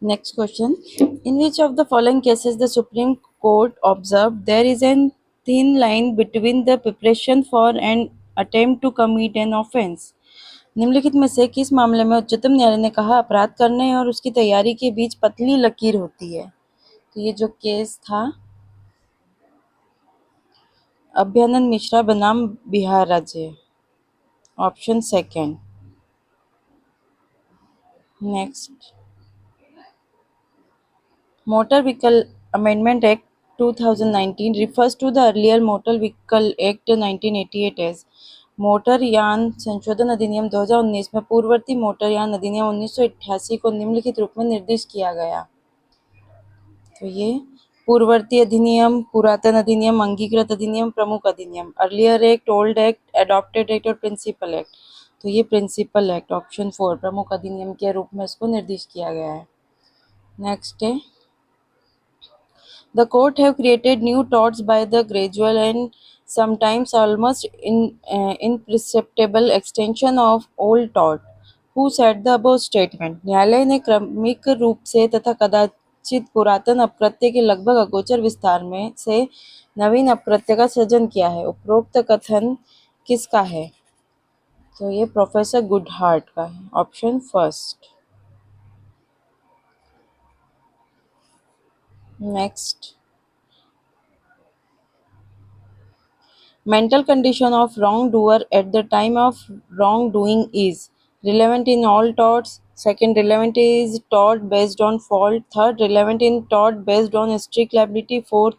Next question. In which of the following cases the Supreme Court observed there is a thin line between the preparation for an attempt to commit an offense? निम्नलिखित में से किस मामले में उच्चतम न्यायालय ने कहा अपराध करने और उसकी तैयारी के बीच पतली लकीर होती है? तो ये जो केस था अभ्यानंद मिश्रा बनाम बिहार राज्य, option second. Next. Motor Vehicle Amendment Act 2019 refers to the earlier Motor Vehicle Act 1988 as motor यान संशोधन अधिनियम 2019 में पूर्ववर्ती मोटर यान अधिनियम 1988 को निम्नलिखित रूप में निर्दिष्ट किया गया. तो ये पूर्ववर्ती अधिनियम, पुरातन अधिनियम, अंगीकृत अधिनियम, प्रमुख अधिनियम, earlier act, old act, adopted act और प्रिंसिपल एक्ट. तो ये प्रिंसिपल एक्ट ऑप्शन 4 प्रमुख अधिनियम के रूप में इसको निर्दिष्ट किया गया है. नेक्स्ट है The court have created new torts by the gradual and sometimes almost imperceptible extension of old tort. Who said the above statement? न्यायालय ने क्रमिक रूप से तथा कदाचित पुरातन अप्रत्यय के लगभग अगोचर विस्तार में से नवीन अप्रत्यय का सृजन किया है. उपरोक्त कथन किसका है? तो ये प्रोफेसर गुडहार्ट का है, option first. Next. Mental condition of wrongdoer at the time of wrongdoing is relevant in all torts. Second, relevant is tort based on fault. Third, relevant in tort based on strict liability. Fourth,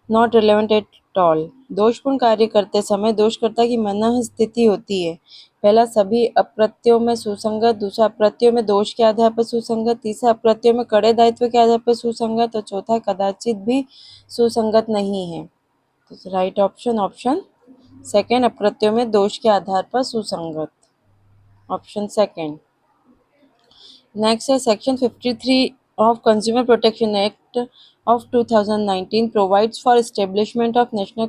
not relevant at all. दोषपूर्ण कार्य करते समय दोषकर्ता की मनः स्थिति होती है. पहला, सभी अप्रत्ययों में सुसंगत. दूसरा, अप्रत्ययों में दोष के आधार पर सुसंगत. तीसरा, अप्रत्ययों में कड़े दायित्व के आधार पर सुसंगत. और चौथा, कदाचित भी सुसंगत नहीं है. तो राइट ऑप्शन सेकेंड, अप्रत्ययों में दोष के आधार पर सुसंगत, ऑप्शन सेकेंड. नेक्स्ट है section 53 of Consumer Protection Act of 2019 provides for establishment of National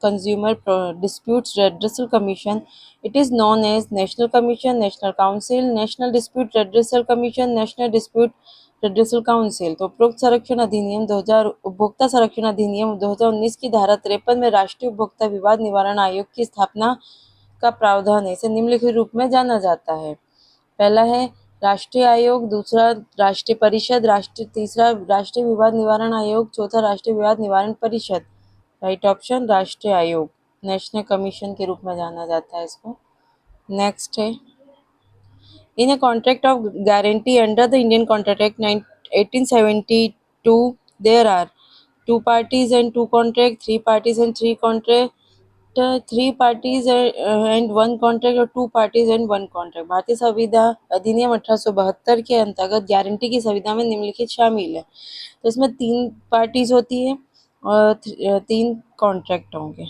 Consumer Disputes Redressal Commission. It is known as National Commission, National Council, National Dispute Redressal Commission, National Dispute Redressal Council. तो उपरोक्त संरक्षण अधिनियम 2000 उपभोक्ता संरक्षण अधिनियम 2019 की धारा 53 में राष्ट्रीय उपभोक्ता विवाद निवारण आयोग की स्थापना का प्रावधान है. इसे निम्नलिखित रूप में जाना जाता है. पहला है राष्ट्रीय आयोग, दूसरा राष्ट्रीय परिषद, तीसरा राष्ट्रीय विवाद निवारण आयोग, चौथा राष्ट्रीय विवाद निवारण परिषद. राइट ऑप्शन राष्ट्रीय आयोग, नेशनल कमीशन के रूप में जाना जाता है इसको. नेक्स्ट है in a contract of guarantee under the Indian Contract Act 1872 there are 2 parties and 2 contract, 3 parties and 3 contract, 3 parties and 1 contract और 2 parties and 1 contract. भारतीय संविदा अधिनियम 1872 के अंतर्गत गारंटी की संविदा में निम्नलिखित शामिल है. तो इसमें 3 पार्टीज होती है और 3 कॉन्ट्रैक्ट होंगे,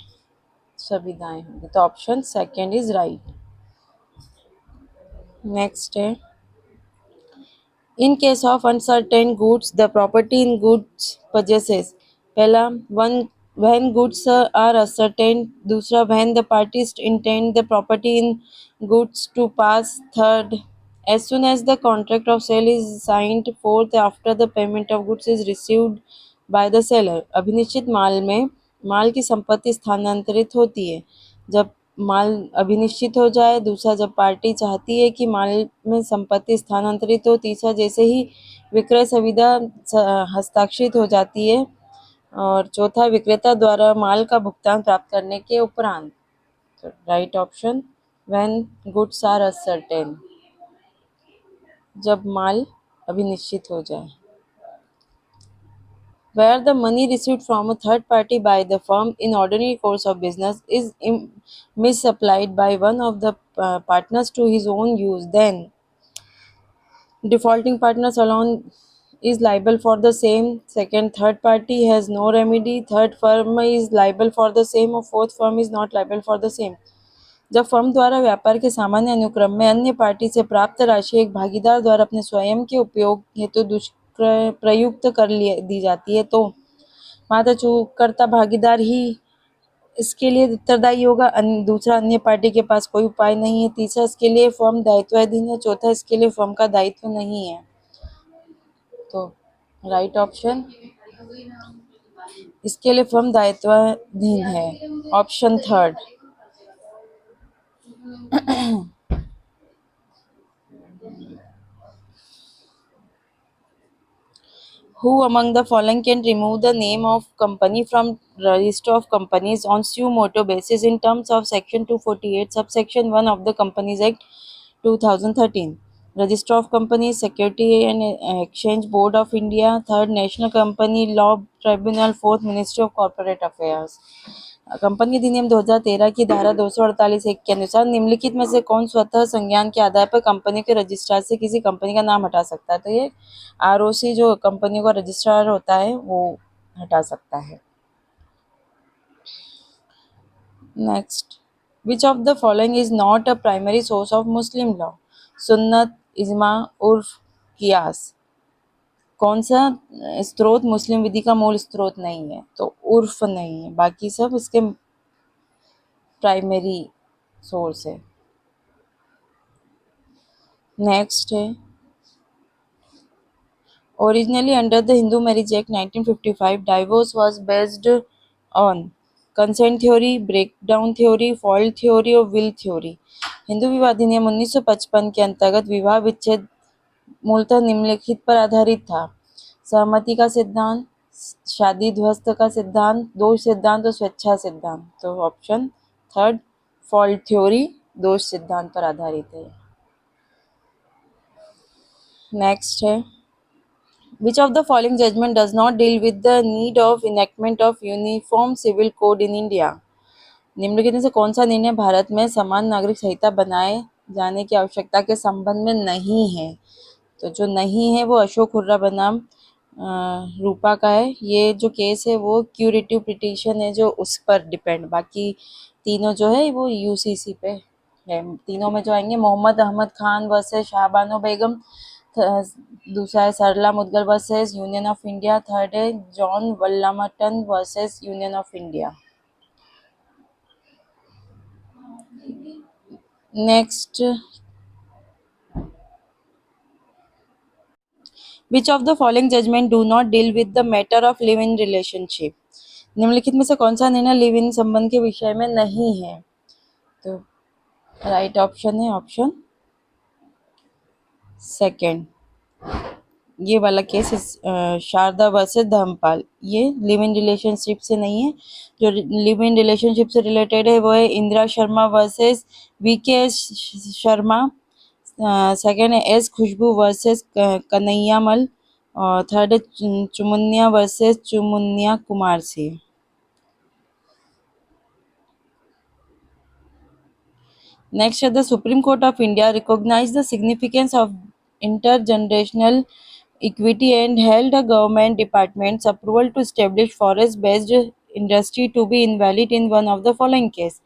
संविदाएं होंगी. तो option second is right. Next है In case of uncertain goods, the property in goods possesses. पहला, when goods are ascertained. दूसरा, when the parties intend the property in goods to pass. Third, as soon as the contract of sale is signed. Fourth, after the payment of goods is received by the seller. अभिनिश्चित माल में माल की संपत्ति स्थानांतरित होती है जब माल अभिनिश्चित हो जाए. दूसरा, जब पार्टी चाहती है कि माल में संपत्ति स्थानांतरित हो. तीसरा, जैसे ही विक्रय संविदा हस्ताक्षरित हो जाती है. और चौथा, विक्रेता द्वारा माल का भुगतान प्राप्त करने के उपरांत. तो right option when goods are ascertained, जब माल अभिनिश्चित हो जाए. Where the money received from a third party by the firm in ordinary course of business is misapplied by one of the partners to his own use, then defaulting partners alone is liable for the same. Second, third party has no remedy. Third, firm is liable for the same. और fourth, firm is not liable for the same. जब firm द्वारा व्यापार के सामान्य अनुक्रम में अन्य party से प्राप्त राशि एक भागीदार द्वारा अपने स्वयं के उपयोग हेतु प्रयुक्त कर दी जाती है तो मात्र चूककर्ता भागीदार ही इसके लिए उत्तरदायी होगा. दूसरा, अन्य पार्टी के पास कोई उपाय नहीं है. तीसरा, इसके लिए फर्म दायित्वाधीन है. चौथा, इसके लिए फर्म का दायित्व नहीं है. तो राइट ऑप्शन इसके लिए फर्म दायित्वाधीन है, option third. Who among the following can remove the name of company from register of companies on suo motu basis in terms of section 248 subsection 1 of the Companies Act 2013? Register of Companies, Security and Exchange Board of India, third National Company Law Tribunal, fourth Ministry of Corporate Affairs। Company अधिनियम 2013 की धारा 248 एक के अनुसार निम्नलिखित में से कौन स्वतः संज्ञान के आधार पर कंपनी के रजिस्ट्रार से किसी कंपनी का नाम हटा सकता है? तो ये आरओसी जो कंपनी का रजिस्ट्रार होता है वो हटा सकता है। Next, which of the following is not a primary source of Muslim law? सुन्नत, इजमा, उर्फ, कियास। कौन सा स्रोत मुस्लिम विधि का मूल स्रोत नहीं है? तो उर्फ नहीं है, बाकी सब इसके प्राइमरी सोर्स है। नेक्स्ट है, originally under the Hindu Marriage Act 1955, divorce was based on consent theory, breakdown theory, fault theory और will theory। हिंदू विवाह अधिनियम 1955 के अंतर्गत विवाह विच्छेद मूलतः निम्नलिखित पर आधारित था: सहमति का सिद्धांत, शादी ध्वस्त का सिद्धांत, दोष सिद्धांत और स्वेच्छा सिद्धांत। तो ऑप्शन थर्ड फॉल्ट थ्योरी दोष सिद्धांत पर आधारित है। नेक्स्ट है, which of the following judgment does not deal with the need of enactment of uniform civil code in India? निम्नलिखित में से कौन सा निर्णय भारत में समान नागरिक संहिता बनाए जाने की आवश्यकता के संबंध में नहीं है? तो जो नहीं है वो अशोक हुर्रा बनाम रूपा का है। ये जो केस है वो क्यूरेटिव पिटीशन है जो उस पर डिपेंड, बाकी तीनों जो है वो यूसीसी पे है। तीनों में जो आएंगे मोहम्मद अहमद खान वर्सेस शाहबानो बेगम, दूसरा है Sarla Mudgal versus Union of India, third है John Vallamattom versus Union of India. Next, which of the following judgment do not deal with the matter of live-in relationship? निम्नलिखित में से कौन सा निर्णय लिव इन संबंध के विषय में नहीं है? तो राइट ऑप्शन है ऑप्शन सेकंड। ये वाला केस शारदा वर्सेस धर्मपाल, ये लिव इन रिलेशनशिप से नहीं है। जो लिव इन रिलेशनशिप से रिलेटेड है वो है Indira Sharma versus V K Sharma, second है एस खुशबू वर्सेस कन्हैयामल और थर्ड है Chumuniya versus Chumuniya Kumar Singh. Next, the Supreme Court of India recognized the significance of intergenerational equity and held a government department's approval to establish forest-based industry to be invalid in one of the following case।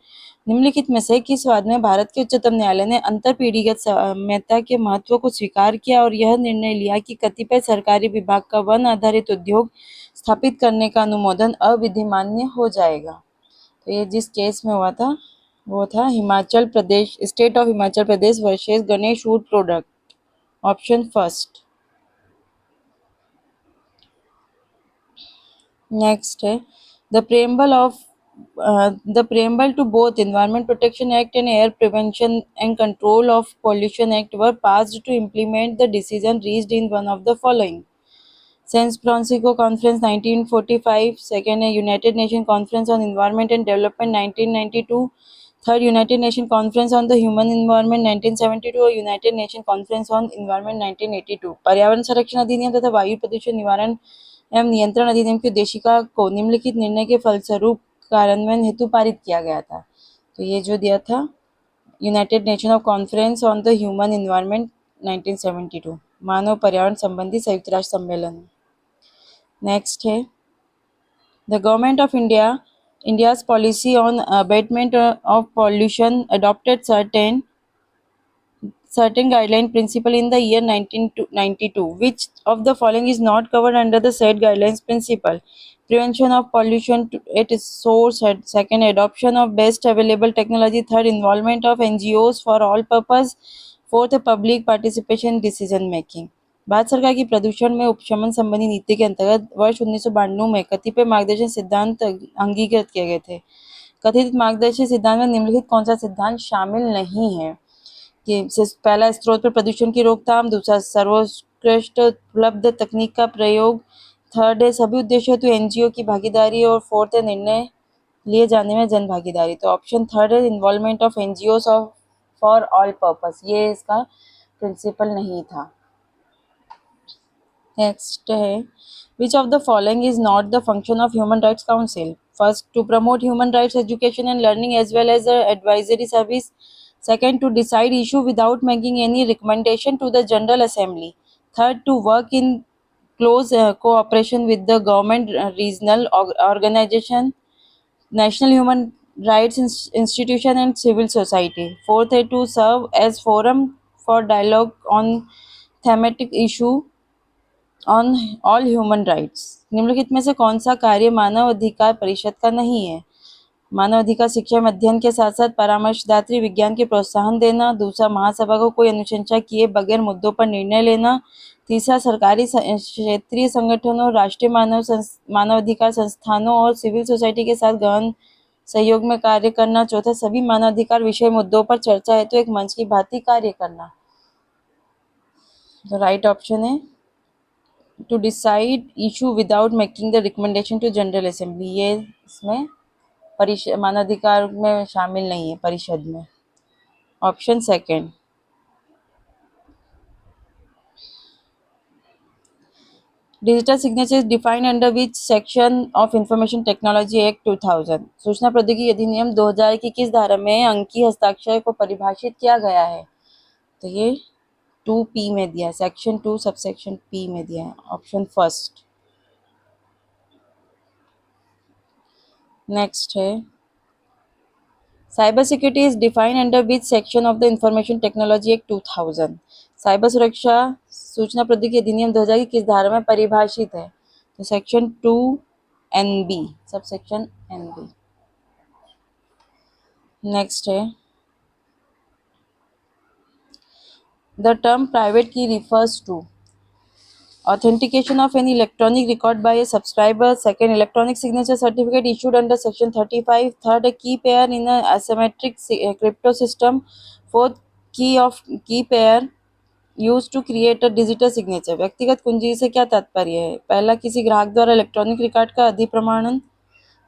निम्नलिखित में से किस वाद में भारत के उच्चतम न्यायालय ने अंतर पीढ़ीगत साम्यता के महत्व को स्वीकार किया और यह निर्णय लिया कि कतिपय सरकारी विभाग का वन आधारित उद्योग स्थापित करने का अनुमोदन अविधिमान्य हो जाएगा? तो ये जिस केस में हुआ था वो था Himachal Pradesh, state of Himachal Pradesh versus Ganesh wood product, option first. Next है, the preamble to both Environment Protection Act and Air Prevention and Control of Pollution Act were passed to implement the decision reached in one of the following: San Francisco Conference 1945, second है United Nations Conference on Environment and Development 1992, third United nation conference on the human environment 1972 और United nation conference on environment 1982। पर्यावरण संरक्षण अधिनियम तथा वायु प्रदूषण निवारण एवं नियंत्रण अधिनियम की उद्देशिका को निम्नलिखित निर्णय के फलस्वरूप कार्यान्वयन हेतु पारित किया गया था। तो ये जो दिया था United nation of conference on the human environment 1972, मानव पर्यावरण संबंधी संयुक्त राष्ट्र सम्मेलन। नेक्स्ट है, the government of India's policy on abatement of pollution adopted certain guideline principle in the year 1992. Which of the following is not covered under the said guidelines principle? Prevention of pollution at its source, second adoption of best available technology, third involvement of NGOs for all purpose, fourth public participation in decision making। Bharat सरकार की प्रदूषण में उपशमन संबंधी नीति के अंतर्गत वर्ष 1992 में कतिपय मार्गदर्शन सिद्धांत अंगीकृत किए गए थे। कथित मार्गदर्शी सिद्धांत में निम्नलिखित कौन सा सिद्धांत शामिल नहीं है? कि पहला, स्रोत पर प्रदूषण की रोकथाम। दूसरा, सर्वोत्कृष्ट उपलब्ध तकनीक का प्रयोग। थर्ड है सभी उद्देश्यों हेतु एनजीओ की भागीदारी। और फोर्थ है निर्णय लिए जाने में जन भागीदारी। तो ऑप्शन थर्ड है involvement of NGO for all purpose, ये इसका प्रिंसिपल नहीं था। नेक्स्ट है, which of the following is not the function of human rights council? First, to promote human rights education and learning as well as advisory service. Second, to decide issue without making any recommendation to the General Assembly. Third, to work in close cooperation with the government, regional organization, national human rights institution and civil society. Fourth, to serve as forum for dialogue on thematic issue on all human rights. निम्नलिखित में से कौन सा कार्य मानव अधिकार परिषद का नहीं है? मानव अधिकार शिक्षा में अध्ययन के साथ साथ परामर्शदात्री विज्ञान के प्रोत्साहन देना। दूसरा, महासभा को कोई अनुशंसा किए बगैर मुद्दों पर निर्णय लेना। तीसरा, सरकारी क्षेत्रीय संगठनों, राष्ट्रीय मानवाधिकार संस्थानों और सिविल सोसाइटी के साथ गहन सहयोग में कार्य करना। चौथा, सभी मानवाधिकार विषय मुद्दों पर चर्चा हेतु एक मंच की भांति कार्य करना। तो राइट ऑप्शन है to decide issue without making the recommendation to general assembly, ये इसमें मानवाधिकार में शामिल नहीं है, परिषद में। Option second. Digital signature defined under which section of information technology act 2000? सूचना प्रौद्योगिकी अधिनियम 2000 की किस धारा में अंकीय हस्ताक्षर को परिभाषित किया गया है? तो ये 2P में दिया है, सेक्शन 2 सबसेक्शन P में दिया है, ऑप्शन फर्स्ट। नेक्स्ट है, cyber security is defined under which section of the information technology act 2000? Cyber सुरक्षा सूचना प्रौद्योगिकी अधिनियम 2000 की किस धारा में परिभाषित है? तो section 2NB, subsection NB। Next है, the term private key refers to authentication of any electronic record by a subscriber. Second, electronic signature certificate issued under section 35. Third, a key pair in a asymmetric crypto system. Fourth, key pair used to create a digital signature. व्यक्तिगत कुंजी से क्या तात्पर्य है? पहला, किसी ग्राहक द्वारा इलेक्ट्रॉनिक रिकॉर्ड का अधिप्रमाणन।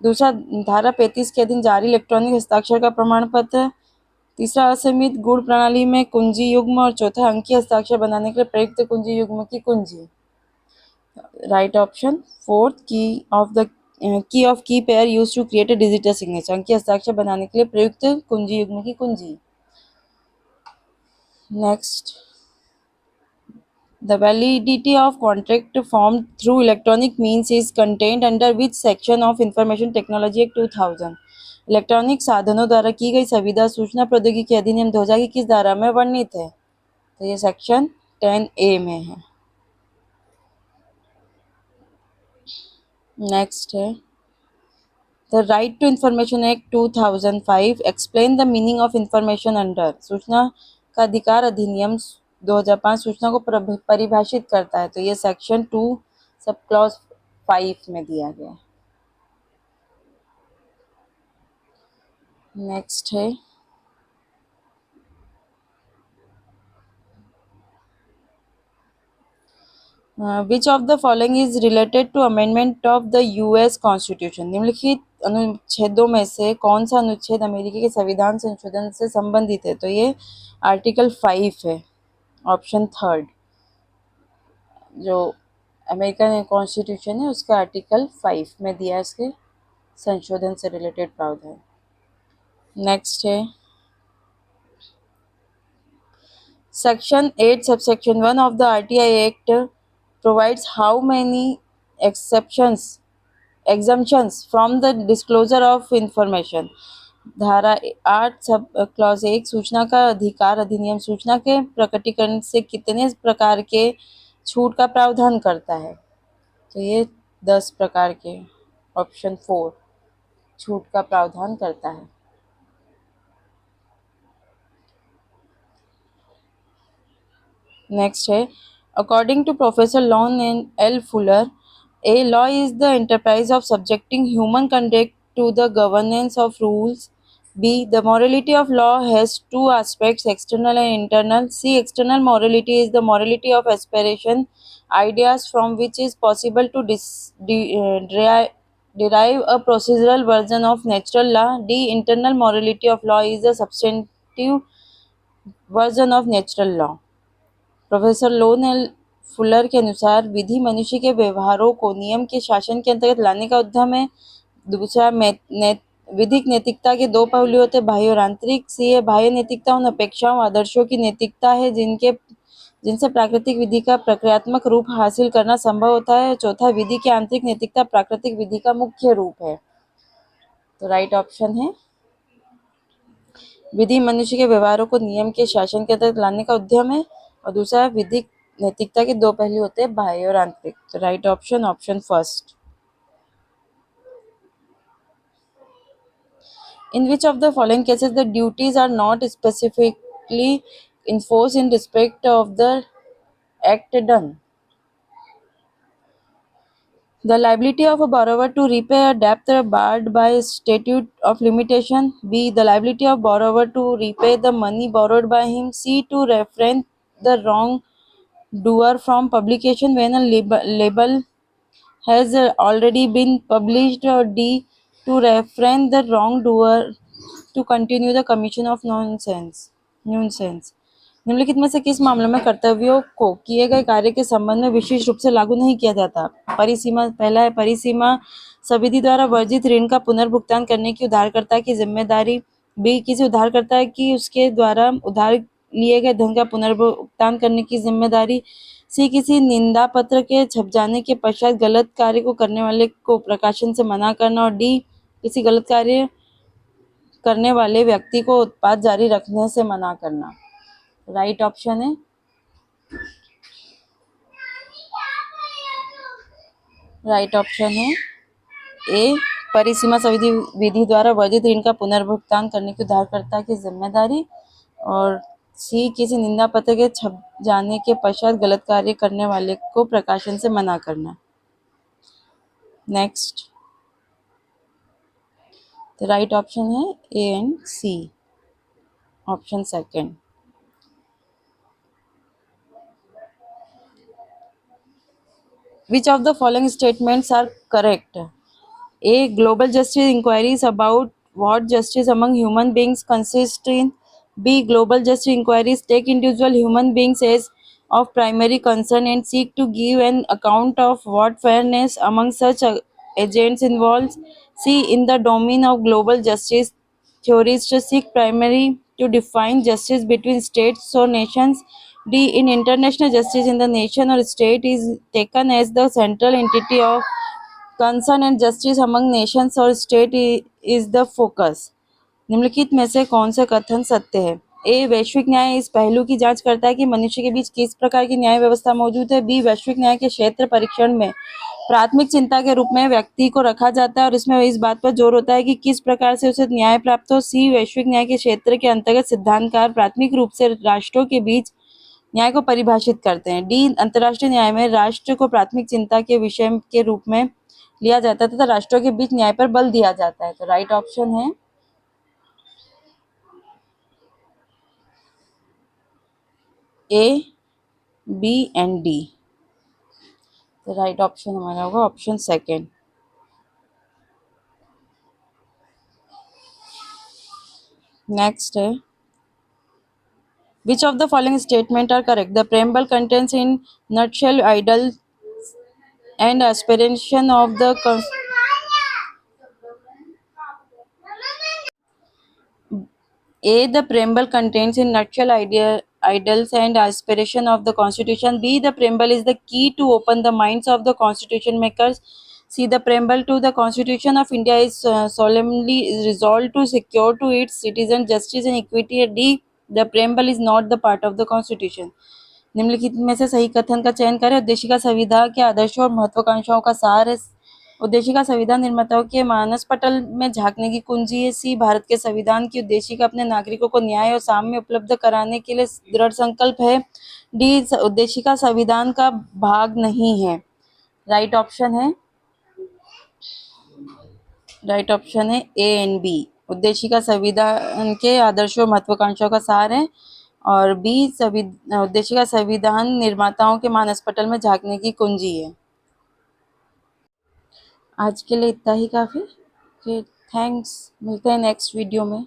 दूसरा, धारा 35 के अधीन जारी इलेक्ट्रॉनिक हस्ताक्षर का प्रमाण पत्र। तीसरा, असीमित गुण प्रणाली में कुंजी युग्म। और चौथा, अंकीय हस्ताक्षर बनाने के लिए प्रयुक्त कुंजी युग्म की कुंजी। Right option fourth, key of key pair use to create a digital signature, अंकीय हस्ताक्षर बनाने के लिए प्रयुक्त कुंजी युग्म की कुंजी। Next, the validity of contract form through electronic means is contained under which section of information technology act 2000? Electronic साधनों द्वारा की गई संविदा सूचना प्रौद्योगिकी अधिनियम 2000 की किस धारा में वर्णित है? तो ये सेक्शन 10A में है। नेक्स्ट है, The Right to Information Act 2005 explain the meaning of information under। सूचना का अधिकार अधिनियम 2005 सूचना को परिभाषित करता है। तो ये सेक्शन 2 सब क्लॉज 5 में दिया गया है। नेक्स्ट है, which of the following is related to amendment of the US constitution? निम्नलिखित अनुच्छेदों में से कौन सा अनुच्छेद अमेरिकी के संविधान संशोधन से संबंधित है? तो ये आर्टिकल 5 है, ऑप्शन थर्ड। जो अमेरिकन कॉन्स्टिट्यूशन है उसका आर्टिकल 5 में दिया है, इसके संशोधन से रिलेटेड प्रावधान। नेक्स्ट है, section 8 subsection 1 of the RTI act provides how many exemptions from the disclosure of information? धारा 8 सब क्लॉज 1 सूचना का अधिकार अधिनियम सूचना के प्रकटीकरण से कितने प्रकार के छूट का प्रावधान करता है? तो ये 10 प्रकार के, ऑप्शन 4, छूट का प्रावधान करता है। नेक्स्ट है, According to Professor Lon L. Fuller, a law is the enterprise of subjecting human conduct to the governance of rules. B. The morality of law has two aspects, external and internal. C. External morality is the morality of aspiration, ideas from which is possible to derive a procedural version of natural law. D. Internal morality of law is the substantive version of natural law. Professor loan L Fuller के अनुसार विधि मनुष्य के व्यवहारों को नियम के शासन के अंतर्गत लाने का उद्यम है। दूसरा, विधिक नैतिकता के दो पहलू होते हैं, बाह्य और आंतरिक। सी है बाह्य नैतिकता उन अपेक्षाओं आदर्शों की नैतिकता है जिनसे प्राकृतिक विधि का प्रक्रियात्मक रूप हासिल करना संभव होता है। चौथा, विधि की आंतरिक नैतिकता प्राकृतिक विधि का मुख्य रूप है। तो राइट ऑप्शन है विधि मनुष्य के व्यवहारों को नियम के शासन के तहत लाने का उद्यम है, और दूसरा विधिक नैतिकता के दो पहलू होते हैं, बाह्य और आंतरिक। तो right option option first. In which of the following cases the duties are not specifically enforced in respect of the act done? The liability of a borrower to repay a debt barred by statute of limitation. B. The liability of borrower to repay the money borrowed by him. C. To refrain the wrongdoer from publication when a label has already been published. Or D. To refrain the wrongdoer to continue the commission of nuisance. निम्नलिखित में से किस मामले में कर्तव्यों को किए गए कार्य के संबंध में विशेष रूप से लागू नहीं किया जाता? परिसीमा। पहला है परिसीमा समिति द्वारा वर्जित ऋण का पुनर्भुगतान करने की उधारकर्ता की जिम्मेदारी। बी. किसी उधारकर्ता की उसके द्वारा उधार लिए गए धन का पुनर्भुगतान करने की जिम्मेदारी। सी. किसी निंदा पत्र के छप जाने के पश्चात गलत कार्य को करने वाले को प्रकाशन से मना करना। और डी. किसी गलत कार्य करने वाले व्यक्ति को उत्पाद जारी रखने से मना करना। राइट ऑप्शन है ए. परिसीमा समिति विधि द्वारा वर्जित ऋण का पुनर्भुगतान करने की उधारकर्ता की जिम्मेदारी। और सी. किसी निंदा पत्र के छप जाने के पश्चात गलत कार्य करने वाले को प्रकाशन से मना करना। नेक्स्ट, तो राइट ऑप्शन है A and C, option second. Which of the following statements are correct? A. Global justice inquiries about what justice among human beings consists in. B. Global justice inquiries take individual human beings as of primary concern and seek to give an account of what fairness among such agents involves. C. In the domain of global justice, theorists seek primarily to define justice between states or nations. D. In international justice, in the nation or state is taken as the central entity of concern and justice among nations or state is the focus. निम्नलिखित में से कौन से कथन सत्य है? ए. वैश्विक न्याय इस पहलू की जांच करता है कि मनुष्य के बीच किस प्रकार की न्याय व्यवस्था मौजूद है। बी. वैश्विक न्याय के क्षेत्र परीक्षण में प्राथमिक चिंता के रूप में व्यक्ति को रखा जाता है और इसमें इस बात पर जोर होता है कि किस प्रकार से उसे न्याय प्राप्त हो। सी. वैश्विक न्याय के क्षेत्र के अंतर्गत सिद्धांतकार प्राथमिक रूप से राष्ट्रों के बीच न्याय को परिभाषित करते हैं। डी. अंतर्राष्ट्रीय न्याय में राष्ट्र को प्राथमिक चिंता के विषय के रूप में लिया जाता है तथा राष्ट्रों के बीच न्याय पर बल दिया जाता है। तो राइट ऑप्शन है ए, बी एंड डी। तो राइट ऑप्शन हमारा होगा ऑप्शन सेकेंड। नेक्स्ट है which of the following statement are correct? The preamble contains in nutshell ideals and aspiration of the A. The preamble contains in nutshell ideals and aspiration of the Constitution. B. The preamble is the key to open the minds of the Constitution makers. C. The preamble to the Constitution of India is solemnly resolved to secure to its citizens justice and equity. D. The preamble is not the part of the Constitution. निम्नलिखित में से सही कथन का चयन करें। उद्देशिका संविधान के आदर्शों और महत्वाकांक्षाओं का सार है। उद्देशिका संविधान निर्माताओं के मानस पटल में झांकने की कुंजी है। सी, भारत के संविधान की उद्देशिका अपने नागरिकों को न्याय और साम्य उपलब्ध कराने के लिए दृढ़ संकल्प है। डी, उद्देशिका संविधान का भाग नहीं है। राइट ऑप्शन है ए एंड बी। उद्देशिका संविधान के आदर्शों और महत्वाकांक्षाओं का सार है। और बी, उद्देशिका संविधान निर्माताओं के मानस पटल में झांकने की कुंजी है। आज के लिए इतना ही काफ़ी। फिर थैंक्स, मिलते हैं नेक्स्ट वीडियो में।